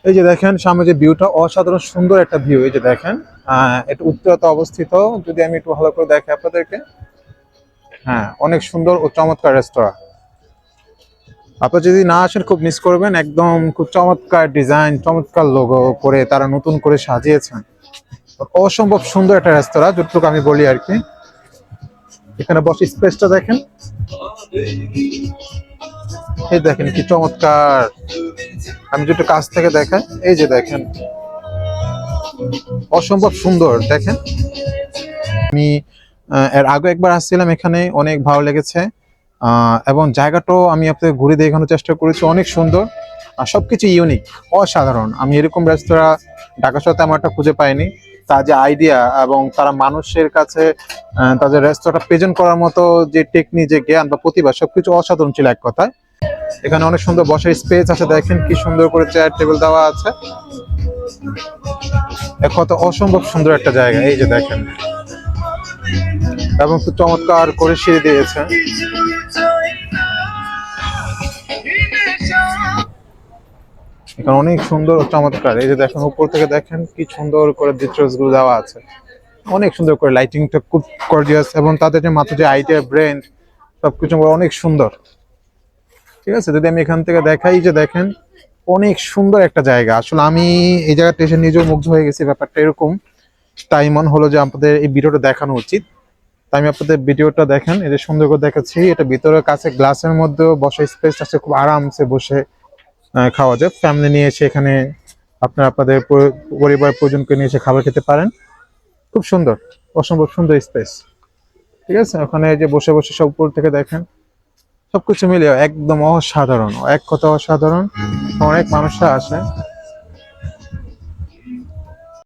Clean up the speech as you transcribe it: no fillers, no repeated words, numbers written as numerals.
এই যে দেখেন সামনে যে ভিউটা অসাধারণ সুন্দর একটা ভিউ। এই যে দেখেন এটা উত্তরাতে অবস্থিত। যদি আমি একটু ভালো করে দেখি আপনাদেরকে, হ্যাঁ অনেক সুন্দর ও চমৎকার রেস্তোরাঁ। আপনারা যদি না আসেন খুব মিস করবেন। একদম খুব চমৎকার ডিজাইন, চমৎকার লোগো করে তারা নতুন করে সাজিয়েছেন। অসম্ভব সুন্দর একটা রেস্তোরাঁ, যতটুকু আমি বলি আর কি। এখানে বসে স্পেসটা দেখেন, এই দেখেন কি চমৎকার। আমি যদি একটু কাছ থেকে দেখাই, এই যে দেখেন অসম্ভব সুন্দর দেখেন। আমি এর আগে একবার আসছিলাম এখানে, অনেক ভালো লেগেছে। এবং জায়গাটাও আমি আপনাদের ঘুরে দেখানোর চেষ্টা করেছি, অনেক সুন্দর আর সবকিছু ইউনিক, অসাধারণ। আমি এরকম রেস্তোরাঁ ঢাকা শহরে তেমন একটা খুঁজে পাইনি। তার যে আইডিয়া এবং তারা মানুষের কাছে তাদের রেস্তোরাঁটা প্রেজেন্ট করার মতো যে টেকনিক, যে জ্ঞান বা প্রতিভা, সবকিছু অসাধারণ ছিল এক কথায়। এখানে অনেক সুন্দর বসার স্পেস আছে, দেখেন কি সুন্দর করে চেয়ার টেবিল দেওয়া আছে। এক কথা অসম্ভব সুন্দর একটা জায়গা। এই যে দেখেন, এবং খুব চমৎকার করে সিঁড়ি দিয়েছে। এখানে অনেক সুন্দর ও চমৎকার। এই যে দেখেন উপর থেকে দেখেন কি সুন্দর করে ডিটেলস গুলো দেওয়া আছে, অনেক সুন্দর করে লাইটিংটা খুব গর্জিয়াস, এবং তাদের যে মাত্র যে আইডিয়া ব্রেন সবকিছু অনেক সুন্দর। ঠিক আছে, যদি আমি এখান থেকে দেখাই, যে দেখেন অনেক সুন্দর একটা জায়গা। আসলে আমি এই জায়গাটা এসে নিজেও মুগ্ধ হয়ে গেছি, ব্যাপারটা এরকম। তাই মনে হলো যে আপনাদের এই ভিডিওটা দেখানো উচিত। তাই আমি আপনাদের ভিডিওটা দেখেন, এই যে সুন্দর করে দেখাচ্ছি। এটা ভিতরের কাছে গ্লাসের মধ্যেও বসার স্পেস আছে, খুব আরামসে বসে খাওয়া যায়। ফ্যামিলি নিয়ে এসে এখানে আপনারা আপনাদের পরিবার পরিজনকে নিয়ে এসে খাবার খেতে পারেন। খুব সুন্দর, অসম্ভব সুন্দর স্পেস। ঠিক আছে, ওখানে যে বসে বসে সব উপর থেকে দেখেন, সবকিছু মিলিয়ে একদম অসাধারণ, এক কথা অসাধারণ। অনেক মানুষরা আসে।